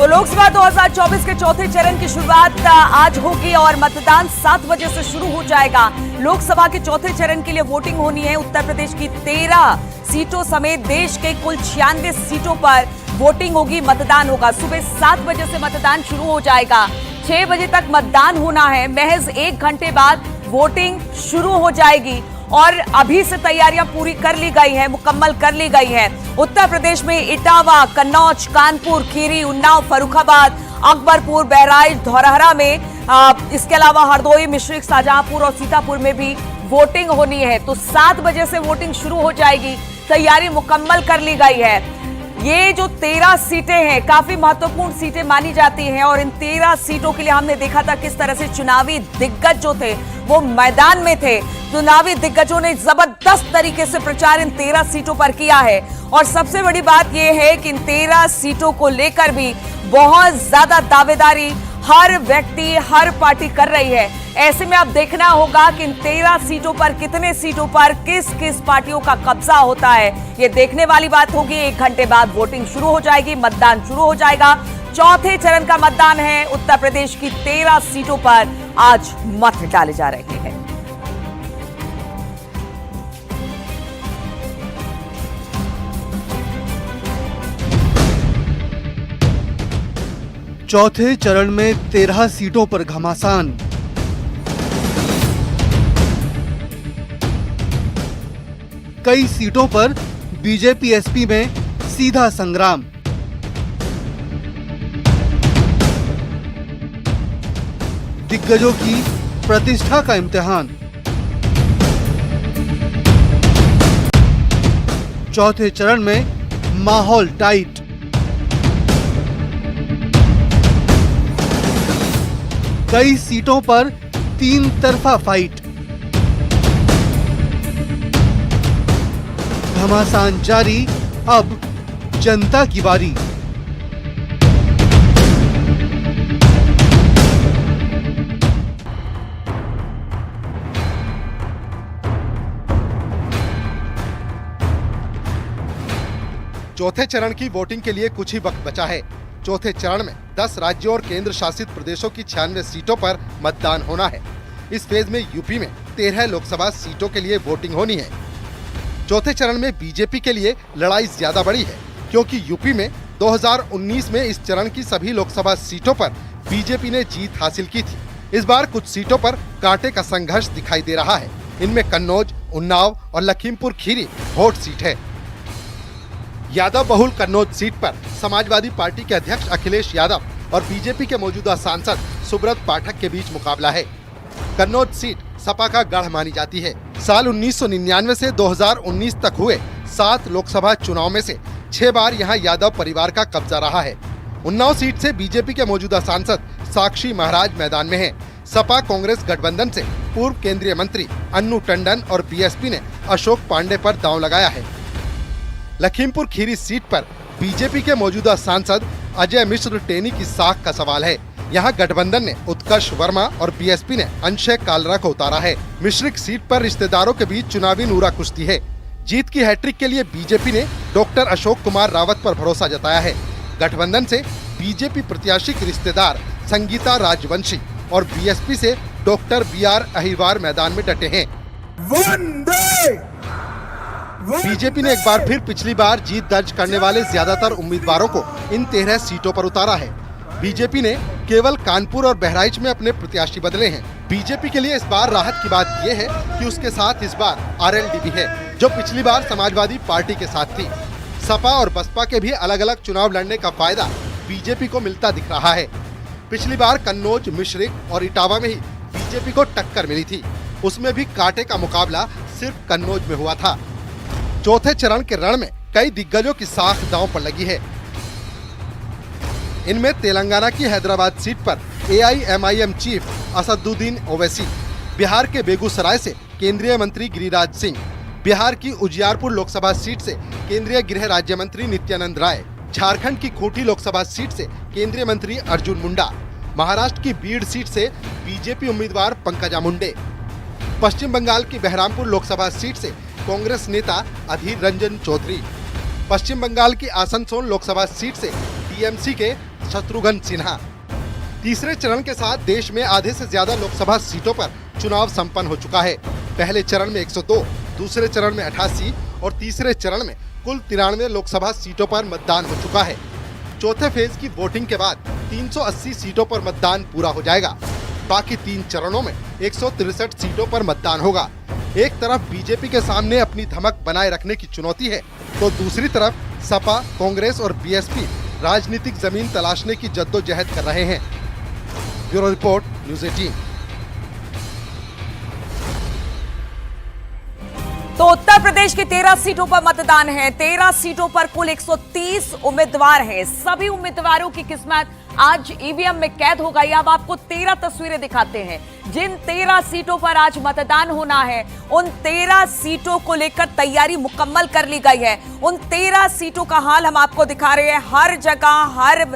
तो लोकसभा 2024 के चौथे चरण की शुरुआत आज होगी और मतदान 7 बजे से शुरू हो जाएगा। लोकसभा के चौथे चरण के लिए वोटिंग होनी है। उत्तर प्रदेश की 13 सीटों समेत देश के कुल 96 सीटों पर वोटिंग होगी, मतदान होगा। सुबह 7 बजे से मतदान शुरू हो जाएगा। 6 बजे तक मतदान होना है। महज 1 घंटे बाद वोटिंग शुरू हो जाएगी और अभी से तैयारियां पूरी कर ली गई है, मुकम्मल कर ली गई है। उत्तर प्रदेश में इटावा, कन्नौज, कानपुर, खीरी, उन्नाव, फर्रुखाबाद, अकबरपुर, बहराइच, धौरहरा में इसके अलावा हरदोई, मिश्रिख, शाहजहांपुर और सीतापुर में भी वोटिंग होनी है। तो 7 बजे से वोटिंग शुरू हो जाएगी। तैयारी मुकम्मल कर ली गई है। ये जो 13 सीटें हैं काफी महत्वपूर्ण सीटें मानी जाती हैं और इन 13 सीटों के लिए हमने देखा था किस तरह से चुनावी दिग्गज जो थे वो मैदान में थे। चुनावी दिग्गजों ने जबरदस्त तरीके से प्रचार इन 13 सीटों पर किया है और सबसे बड़ी बात यह है कि इन 13 सीटों को लेकर भी बहुत ज्यादा दावेदारी हर व्यक्ति, हर पार्टी कर रही है। ऐसे में अब देखना होगा कि इन 13 सीटों पर कितने सीटों पर किस किस पार्टियों का कब्जा होता है। ये देखने वाली बात होगी। 1 घंटे बाद वोटिंग शुरू हो जाएगी, मतदान शुरू हो जाएगा। चौथे चरण का मतदान है। उत्तर प्रदेश की 13 सीटों पर आज मत डाले जा रहे हैं। चौथे चरण में 13 सीटों पर घमासान। कई सीटों पर बीजेपी एसपी में सीधा संग्राम। दिग्गजों की प्रतिष्ठा का इम्तिहान। चौथे चरण में माहौल टाइट। कई सीटों पर 3 तरफा फाइट। घमासान जारी, अब जनता की बारी। चौथे चरण की वोटिंग के लिए कुछ ही वक्त बचा है। चौथे चरण में 10 राज्यों और केंद्र शासित प्रदेशों की 96 सीटों पर मतदान होना है। इस फेज में यूपी में 13 लोकसभा सीटों के लिए वोटिंग होनी है। चौथे चरण में बीजेपी के लिए लड़ाई ज्यादा बड़ी है क्योंकि यूपी में 2019 में इस चरण की सभी लोकसभा सीटों पर बीजेपी ने जीत हासिल की थी। इस बार कुछ सीटों पर कांटे का संघर्ष दिखाई दे रहा है। इनमें कन्नौज, उन्नाव और लखीमपुर खीरी हॉट सीट है। यादव बहुल कन्नौज सीट पर समाजवादी पार्टी के अध्यक्ष अखिलेश यादव और बीजेपी के मौजूदा सांसद सुब्रत पाठक के बीच मुकाबला है। कन्नौज सीट सपा का गढ़ मानी जाती है। साल 1999 से 2019 तक हुए 7 लोकसभा चुनाव में से 6 बार यहां यादव परिवार का कब्जा रहा है। उन्नाव सीट से बीजेपी के मौजूदा सांसद साक्षी महाराज मैदान में हैं। सपा कांग्रेस गठबंधन से पूर्व केंद्रीय मंत्री अन्नू टंडन और बीएसपी ने अशोक पांडे पर दांव लगाया है। लखीमपुर खीरी सीट पर बीजेपी के मौजूदा सांसद अजय मिश्र टेनी की साख का सवाल है। यहाँ गठबंधन ने उत्कर्ष वर्मा और बीएसपी ने अंशय कालरा को उतारा है। मिश्रिक सीट पर रिश्तेदारों के बीच चुनावी नूरा कुश्ती है। जीत की हैट्रिक के लिए बीजेपी ने डॉक्टर अशोक कुमार रावत पर भरोसा जताया है। गठबंधन से बीजेपी प्रत्याशी की रिश्तेदार संगीता राजवंशी और बीएसपी से डॉक्टर बीआर अहिरवार मैदान में डटे हैं। बीजेपी ने एक बार फिर पिछली बार जीत दर्ज करने वाले ज्यादातर उम्मीदवारों को इन 13 सीटों पर उतारा है। बीजेपी ने केवल कानपुर और बहराइच में अपने प्रत्याशी बदले हैं। बीजेपी के लिए इस बार राहत की बात यह है कि उसके साथ इस बार आरएलडी भी है, जो पिछली बार समाजवादी पार्टी के साथ थी। सपा और बसपा के भी अलग अलग चुनाव लड़ने का फायदा बीजेपी को मिलता दिख रहा है। पिछली बार कन्नौज, मिश्रिख और इटावा में ही बीजेपी को टक्कर मिली थी। उसमें भी कांटे का मुकाबला सिर्फ कन्नौज में हुआ था। चौथे चरण के रण में कई दिग्गजों की साख दांव पर लगी है। इनमें तेलंगाना की हैदराबाद सीट पर एआईएमआईएम चीफ असदुद्दीन ओवैसी, बिहार के बेगूसराय से केंद्रीय मंत्री गिरिराज सिंह, बिहार की उजियारपुर लोकसभा सीट से केंद्रीय गृह राज्य मंत्री नित्यानंद राय, झारखंड की खूंटी लोकसभा सीट से केंद्रीय मंत्री अर्जुन मुंडा, महाराष्ट्र की बीड़ सीट से बीजेपी उम्मीदवार पंकजा मुंडे, पश्चिम बंगाल की बहरामपुर लोकसभा सीट से कांग्रेस नेता अधीर रंजन चौधरी, पश्चिम बंगाल की आसनसोल लोकसभा सीट से टीएमसी के शत्रुघ्न सिन्हा। तीसरे चरण के साथ देश में आधे से ज्यादा लोकसभा सीटों पर चुनाव संपन्न हो चुका है। पहले चरण में 102, दूसरे चरण में 88 और तीसरे चरण में कुल 93 लोकसभा सीटों पर मतदान हो चुका है। चौथे फेज की वोटिंग के बाद 380 सीटों पर मतदान पूरा हो जाएगा। बाकी 3 चरणों में 163 सीटों पर मतदान होगा। एक तरफ बीजेपी के सामने अपनी धमक बनाए रखने की चुनौती है, तो दूसरी तरफ सपा, कांग्रेस और बीएसपी राजनीतिक जमीन तलाशने की जद्दोजहद कर रहे हैं। Bureau report, news 18। तो उत्तर प्रदेश की 13 सीटों पर मतदान है। 13 सीटों पर कुल 130 उम्मीदवार हैं। सभी उम्मीदवारों की किस्मत आज ईवीएम में कैद हो गई। अब आपको 13 तस्वीरें दिखाते हैं। जिन 13 सीटों पर आज मतदान होना है, उन 13 सीटों को लेकर तैयारी मुकम्मल कर ली गई है। उन 13 सीटों का हाल हम आपको दिखा रहे हैं। हर जगह, हर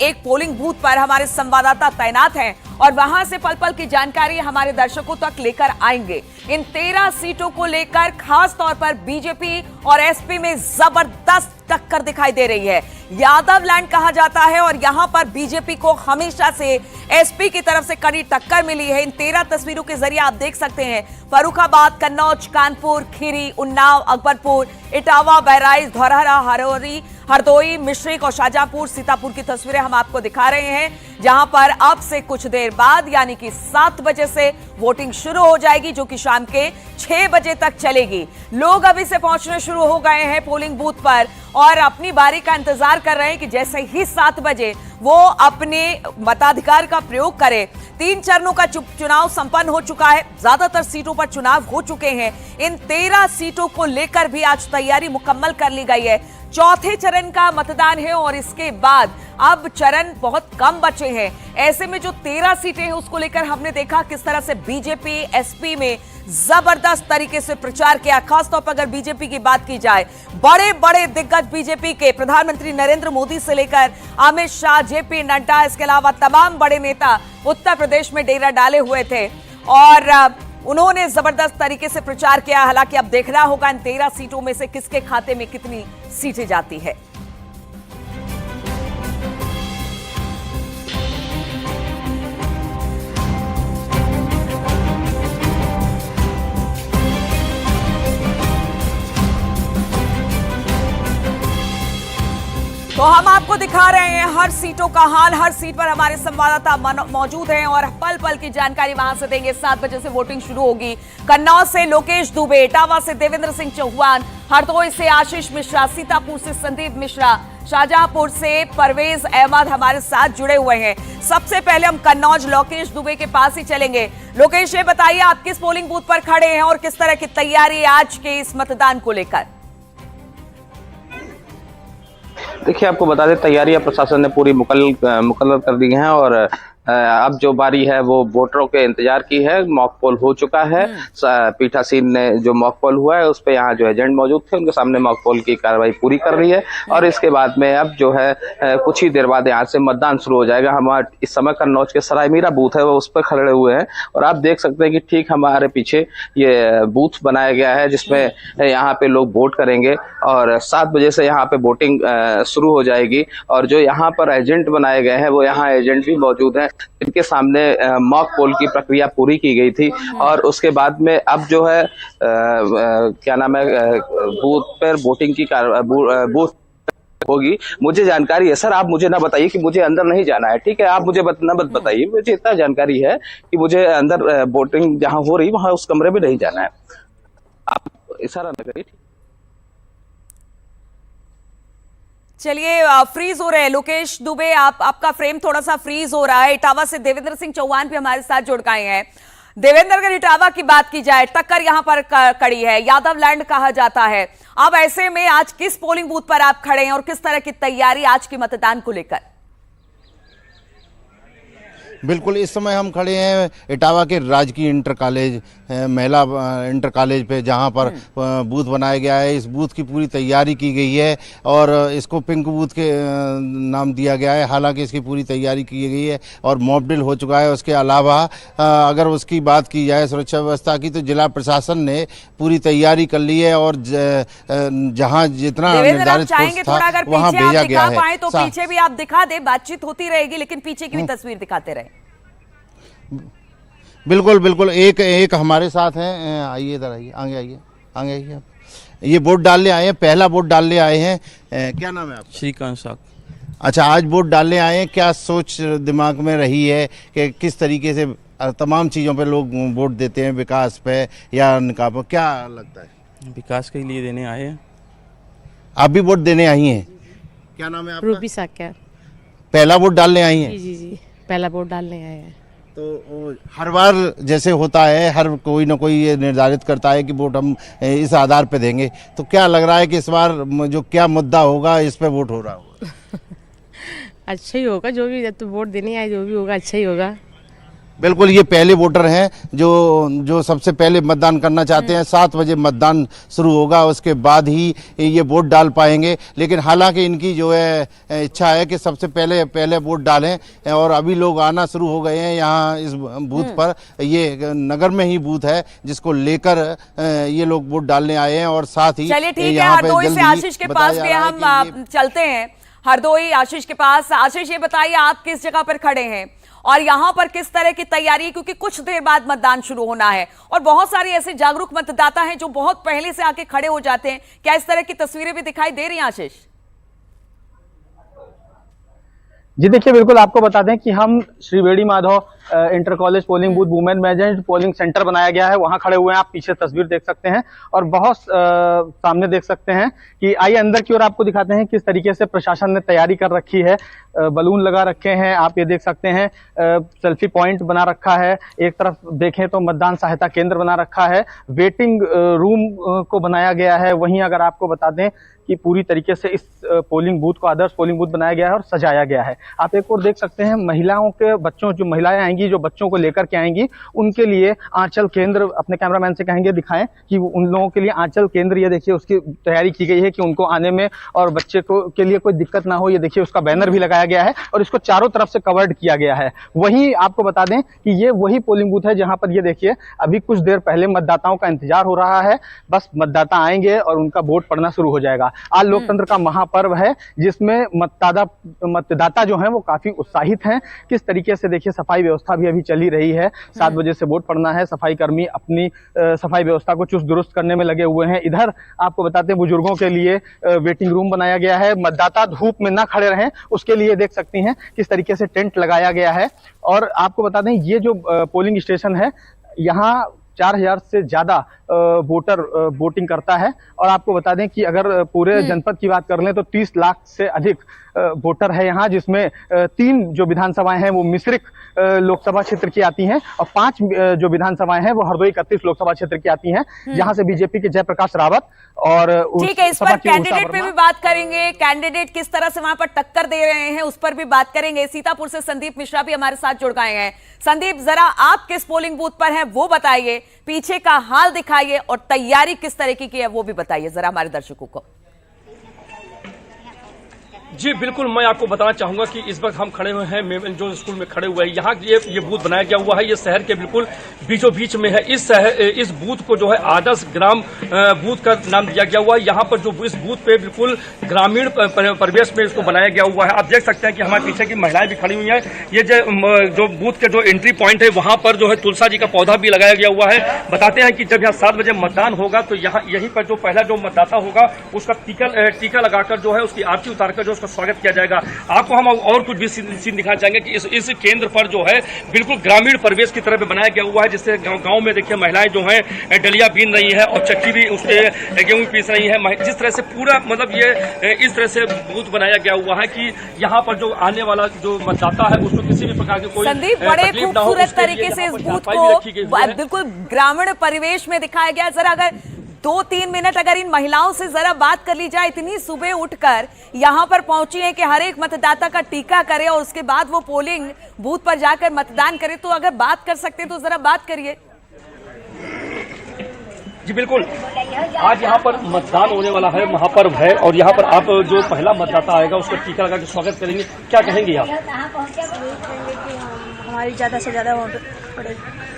एक पोलिंग बूथ पर हमारे संवाददाता तैनात हैं और वहां से पल पल की जानकारी हमारे दर्शकों तक लेकर आएंगे। इन 13 सीटों को लेकर खास तौर पर बीजेपी और एसपी में जबरदस्त टक्कर दिखाई दे रही है। यादव लैंड कहा जाता है और यहां पर बीजेपी को हमेशा से एसपी की तरफ से कड़ी टक्कर मिली है। इन 13 तस्वीरों के जरिए आप देख सकते हैं फर्रुखाबाद, कन्नौज, कानपुर, खीरी, उन्नाव, अकबरपुर, इटावा, बहराइच, धौरहरा, हरौरी, हरदोई, मिश्रिक और शाहजहांपुर, सीतापुर की तस्वीरें हम आपको दिखा रहे हैं, जहां पर अब से कुछ देर बाद यानी कि 7 बजे से वोटिंग शुरू हो जाएगी, जो कि शाम के 6 बजे तक चलेगी। लोग अभी से पहुंचने शुरू हो गए हैं पोलिंग बूथ पर और अपनी बारी का इंतजार कर रहे हैं कि जैसे ही 7 बजे वो अपने मताधिकार का प्रयोग करें। 3 चरणों का चुनाव संपन्न हो चुका है। ज्यादातर सीटों पर चुनाव हो चुके हैं। इन 13 सीटों को लेकर भी आज तैयारी मुकम्मल कर ली गई है। चौथे चरण का मतदान है और इसके बाद अब चरण बहुत कम बचे हैं। ऐसे में जो 13 सीटें हैं उसको लेकर हमने देखा किस तरह से बीजेपी एसपी में जबरदस्त तरीके से प्रचार किया। खासतौर पर अगर बीजेपी की बात की जाए, बड़े बड़े दिग्गज बीजेपी के प्रधानमंत्री नरेंद्र मोदी से लेकर अमित शाह, जेपी नड्डा, इसके अलावा तमाम बड़े नेता उत्तर प्रदेश में डेरा डाले हुए थे और उन्होंने जबरदस्त तरीके से प्रचार किया। हालांकि अब देखना होगा इन 13 सीटों में से किसके खाते में कितनी सीटें जाती है। तो हम आपको दिखा रहे हैं हर सीटों का हाल। हर सीट पर हमारे संवाददाता मौजूद हैं और पल पल की जानकारी वहां से देंगे। 7 बजे से वोटिंग शुरू होगी। कन्नौज से लोकेश दुबे, इटावा से देवेंद्र सिंह चौहान, हरदोई से आशीष मिश्रा, सीतापुर से संदीप मिश्रा, शाहजहांपुर से परवेज अहमद हमारे साथ जुड़े हुए हैं। सबसे पहले हम कन्नौज लोकेश दुबे के पास ही चलेंगे। लोकेश, ये बताइए आप किस पोलिंग बूथ पर खड़े हैं और किस तरह की तैयारी आज के इस मतदान को लेकर? देखिए, आपको बता दें, तैयारियां प्रशासन ने पूरी मुकम्मल कर दी हैं और अब जो बारी है वो वोटरों के इंतजार की है। मॉक पोल हो चुका है। पीठासीन ने जो मॉक पोल हुआ है उस पे यहाँ जो एजेंट मौजूद थे उनके सामने मॉक पोल की कार्रवाई पूरी कर रही है और इसके बाद में अब जो है कुछ ही देर बाद यहाँ से मतदान शुरू हो जाएगा। हम इस समय कन्नौज के सराय मीरा बूथ है वो उस पर खड़े हुए हैं और आप देख सकते हैं कि ठीक हमारे पीछे ये बूथ बनाया गया है जिसमें यहाँ पे लोग वोट करेंगे और 7 बजे से यहाँ पे वोटिंग शुरू हो जाएगी। और जो यहाँ पर एजेंट बनाए गए हैं वो यहाँ एजेंट भी मौजूद हैं, इनके सामने मॉक पोल की प्रक्रिया पूरी की गई थी और उसके बाद में अब जो है क्या नाम है, बूथ पर वोटिंग की बूथ होगी। मुझे जानकारी है सर, आप मुझे ना बताइए कि मुझे अंदर नहीं जाना है, ठीक है? आप मुझे बताइए, मुझे इतना जानकारी है कि मुझे अंदर वोटिंग जहां हो रही वहां उस कमरे में नहीं जाना है। आप इशारा न करिए। चलिए, फ्रीज हो रहे हैं लोकेश दुबे, आपका फ्रेम थोड़ा सा फ्रीज हो रहा है। इटावा से देवेंद्र सिंह चौहान भी हमारे साथ जुड़ गए हैं। देवेंद्र, अगर इटावा की बात की जाए, टक्कर यहां पर कड़ी है, यादव लैंड कहा जाता है। अब ऐसे में आज किस पोलिंग बूथ पर आप खड़े हैं और किस तरह की तैयारी आज के मतदान को लेकर? बिल्कुल, इस समय हम खड़े हैं इटावा के राजकीय इंटर कॉलेज महिला इंटर कॉलेज पे, जहां पर बूथ बनाया गया है। इस बूथ की पूरी तैयारी की गई है और इसको पिंक बूथ के नाम दिया गया है। हालांकि इसकी पूरी तैयारी की गई है और मॉक ड्रिल हो चुका है। उसके अलावा अगर उसकी बात की जाए सुरक्षा व्यवस्था की, तो जिला प्रशासन ने पूरी तैयारी कर ली है और जहां जितना निर्धारित फोर्स था वहां भेजा गया है। तो पीछे भी आप दिखा दे, बातचीत होती रहेगी लेकिन पीछे की भी तस्वीर दिखाते रहे। बिल्कुल बिल्कुल, एक हमारे साथ हैं, आइए इधर आइए, आगे आइए, आगे आइए। आप ये वोट डालने आए हैं, पहला वोट डालने आए हैं। क्या नाम है आपका? श्रीकांत साग। अच्छा, आज वोट डालने आए हैं, क्या सोच दिमाग में रही है कि किस तरीके से तमाम चीज़ों पे लोग वोट देते हैं, विकास पे या निकाह पे, क्या लगता है? विकास के लिए देने आए हैं। आप भी वोट देने आई हैं? क्या नाम है आपका? रूबी साक्या। पहला वोट डालने आई हैं? जी, पहला वोट डालने आए हैं। तो हर बार जैसे होता है, हर कोई ना कोई ये निर्धारित करता है कि वोट हम इस आधार पे देंगे, तो क्या लग रहा है कि इस बार जो क्या मुद्दा होगा इस पे वोट हो रहा होगा? अच्छा ही होगा, जो भी तो वोट देने आए जो भी होगा अच्छा ही होगा। बिल्कुल, ये पहले वोटर हैं जो सबसे पहले मतदान करना चाहते हैं। 7 बजे मतदान शुरू होगा, उसके बाद ही ये वोट डाल पाएंगे। लेकिन हालांकि इनकी जो है इच्छा है कि सबसे पहले वोट डालें और अभी लोग आना शुरू हो गए हैं यहाँ इस बूथ पर। ये नगर में ही बूथ है जिसको लेकर ये लोग वोट डालने आए हैं और साथ ही चलिए ठीक है, हरदोई से आशीष के पास भी हम चलते हैं। हरदोई आशीष के पास। आशीष, ये बताइए आप किस जगह पर खड़े हैं और यहाँ पर किस तरह की तैयारी है, क्योंकि कुछ देर बाद मतदान शुरू होना है और बहुत सारे ऐसे जागरूक मतदाता हैं जो बहुत पहले से आके खड़े हो जाते हैं। क्या इस तरह की तस्वीरें भी दिखाई दे रही हैं आशीष? जी देखिए, बिल्कुल आपको बता दें कि हम श्री बेड़ी Madhav inter college polling booth women managed polling centre बनाया गया है, वहां खड़े हुए हैं। आप पीछे तस्वीर देख सकते हैं और बहुत सामने देख सकते हैं कि आइए अंदर की ओर आपको दिखाते हैं किस तरीके से प्रशासन ने तैयारी कर रखी है। बलून लगा रखे हैं, आप ये देख सकते हैं, सेल्फी पॉइंट बना रखा है। एक तरफ देखें तो मतदान सहायता केंद्र बना रखा है, वेटिंग रूम को बनाया गया है। वहीं अगर आपको बता दें कि पूरी तरीके से इस पोलिंग बूथ को आदर्श पोलिंग बूथ बनाया गया है और सजाया गया है। आप एक और देख सकते हैं, महिलाओं के बच्चों, जो महिलाएं आएंगी, जो बच्चों को लेकर के आएंगी, उनके लिए आंचल केंद्र, अपने कैमरामैन से कहेंगे दिखाएं कि उन लोगों के लिए आंचल केंद्र, ये देखिए उसकी तैयारी की गई है कि उनको आने में और बच्चे को के लिए कोई दिक्कत ना हो। ये देखिए उसका बैनर भी लगाया गया है और इसको चारों तरफ से कवर्ड किया गया है। वहीं आपको बता दें कि ये वही पोलिंग बूथ है जहां पर ये देखिए अभी कुछ देर पहले मतदाताओं का इंतजार हो रहा है। बस मतदाता आएंगे और उनका वोट पड़ना शुरू हो जाएगा। आज लोकतंत्र का महापर्व है जिसमें मतदाता जो हैं वो काफी उत्साहित हैं। किस तरीके से देखिए सफाई व्यवस्था भी अभी चली रही है। 7 बजे से वोट पड़ना है। सफाई कर्मी अपनी सफाई व्यवस्था को चुस्त दुरुस्त करने में लगे हुए हैं। इधर आपको बताते हैं बुजुर्गों के लिए वेटिंग रूम बनाया गया है। मतदाता धूप में ना खड़े रहें उसके लिए देख सकती हैं किस तरीके से टेंट लगाया गया है। और आपको बता दें ये जो पोलिंग स्टेशन है, यहाँ 4000 से ज्यादा वोटर वोटिंग करता है। और आपको बता दें कि अगर पूरे जनपद की बात कर लें तो 30 लाख से अधिक वोटर है यहाँ, जिसमें 3 जो विधानसभाएं हैं वो मिश्रिक लोकसभा क्षेत्र की आती हैं और 5 जो विधानसभाएं हैं वो हरदोई 31 लोकसभा क्षेत्र की आती हैं, जहां से बीजेपी के जयप्रकाश रावत और ठीक है, इस पर कैंडिडेट पे भी बात करेंगे। कैंडिडेट किस तरह से वहां पर टक्कर दे रहे हैं उस पर भी बात करेंगे। सीतापुर से संदीप मिश्रा भी हमारे साथ जुड़ गए हैं। संदीप, जरा आप किस पोलिंग बूथ पर हैं वो बताइए, पीछे का हाल दिखाइए और तैयारी किस तरीके की है वो भी बताइए जरा हमारे दर्शकों को। जी बिल्कुल, मैं आपको बताना चाहूंगा कि इस वक्त हम खड़े हुए हैं जो स्कूल में खड़े हुए हैं। यहाँ ये बूथ बनाया गया हुआ है, ये शहर के बिल्कुल बीचों बीच में है। इस बूथ को जो है आदर्श ग्राम बूथ का नाम दिया गया हुआ है। यहाँ पर जो इस बूथ पे बिल्कुल ग्रामीण परिवेश में इसको बनाया गया हुआ है। आप देख सकते हैं कि हमारे पीछे की महिलाएं भी खड़ी हुई हैं। ये जो बूथ के जो एंट्री पॉइंट है वहां पर जो है तुलसा जी का पौधा भी लगाया गया हुआ है। बताते हैं कि जब यहाँ 7 बजे मतदान होगा तो यहाँ यहीं पर जो पहला जो मतदाता होगा उसका टीका लगाकर जो है उसकी आरती उतारकर जो स्वागत किया जाएगा। आपको हम और कुछ भी सीन दिखाना चाहेंगे कि इस केंद्र पर जो है बिल्कुल ग्रामीण परिवेश की तरह भी बनाया गया हुआ है, जिससे गांव में देखिए महिलाएं जो हैं डलिया बीन रही है और चक्की भी उस पे गेहूं पीस रही है। जिस तरह से पूरा मतलब ये इस तरह से बूथ बनाया गया हुआ है कि यहाँ पर जो आने वाला जो मतदाता है उसको किसी भी प्रकार की कोई संदीप, बड़े खूबसूरत तरीके से इस बूथ को बिल्कुल ग्रामीण परिवेश में दिखाया गया। जरा अगर 2-3 मिनट अगर इन महिलाओं से जरा बात कर ली जाए, इतनी सुबह उठकर यहां पर पहुंची है कि हर एक मतदाता का टीका करे और उसके बाद वो पोलिंग बूथ पर जाकर मतदान करे। तो अगर बात कर सकते हैं तो जरा बात करिए। जी बिल्कुल, आज यहाँ पर मतदान होने वाला है, महापर्व है, और यहाँ पर आप जो पहला मतदाता आएगा उसका टीका लगा के स्वागत करेंगे, क्या कहेंगे आप? हमारी ज्यादा से ज्यादा वोट पड़ेगी।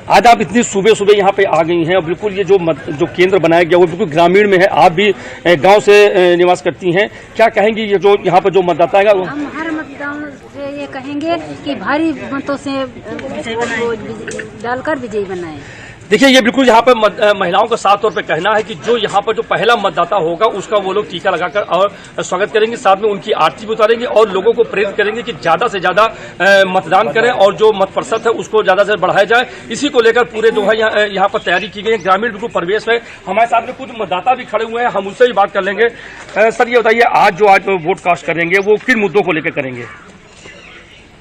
आज आप इतनी सुबह सुबह यहाँ पे आ गई हैं और बिल्कुल ये जो केंद्र बनाया गया वो बिल्कुल ग्रामीण में है, आप भी गांव से निवास करती हैं, क्या कहेंगी ये जो यहाँ पर जो मतदाता आएगा? हम हर मतदान से ये कहेंगे कि भारी मतों से डालकर विजयी बनाए। देखिए, ये बिल्कुल यहाँ पर महिलाओं का साफ तौर पे कहना है कि जो यहाँ पर जो पहला मतदाता होगा उसका वो लोग टीका लगाकर और स्वागत करेंगे, साथ में उनकी आरती भी उतारेंगे और लोगों को प्रेरित करेंगे कि ज्यादा से ज्यादा मतदान करें और जो मत प्रतिशत है उसको ज्यादा से बढ़ाया जाए। इसी को लेकर पूरे जो है यहाँ पर तैयारी की गई है। ग्रामीण बिल्कुल परिवेश है। हमारे सामने कुछ मतदाता भी खड़े हुए हैं, हम उनसे भी बात कर लेंगे। सर, ये बताइए, आज वोट कास्ट करेंगे वो किन मुद्दों को लेकर करेंगे?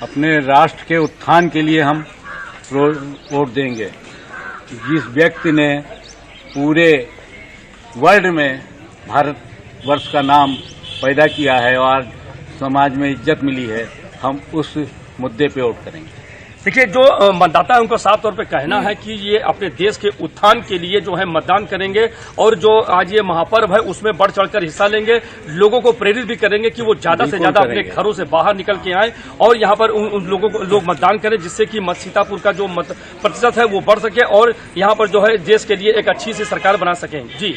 अपने राष्ट्र के उत्थान के लिए हम वोट देंगे। जिस व्यक्ति ने पूरे वर्ल्ड में भारतवर्ष का नाम पैदा किया है और समाज में इज्जत मिली है, हम उस मुद्दे पे वोट करेंगे। देखिए, जो मतदाता है उनका साफ तौर पे कहना है कि ये अपने देश के उत्थान के लिए जो है मतदान करेंगे और जो आज ये महापर्व है उसमें बढ़ चढ़कर हिस्सा लेंगे, लोगों को प्रेरित भी करेंगे कि वो ज्यादा से ज्यादा अपने घरों से बाहर निकल के आए और यहाँ पर उन लोगों को लोग मतदान करें, जिससे कि सीतापुर का जो मत प्रतिशत है वो बढ़ सके और यहाँ पर जो है देश के लिए एक अच्छी सी सरकार बना सकें। जी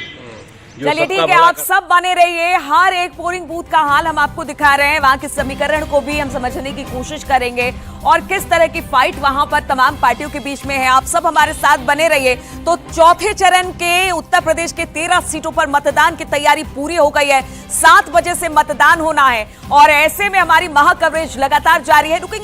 चलिए ठीक है, आप सब बने रहिए। हर एक पोलिंग बूथ का हाल हम आपको दिखा रहे हैं, वहां के समीकरण को भी हम समझने की कोशिश करेंगे और किस तरह की फाइट वहां पर तमाम पार्टियों के बीच में है। आप सब हमारे साथ बने रहिए। तो चौथे चरण के उत्तर प्रदेश के 13 सीटों पर मतदान की तैयारी पूरी हो गई है। 7 बजे से मतदान होना है और ऐसे में हमारी महा कवरेज लगातार जारी है। रुकेंगे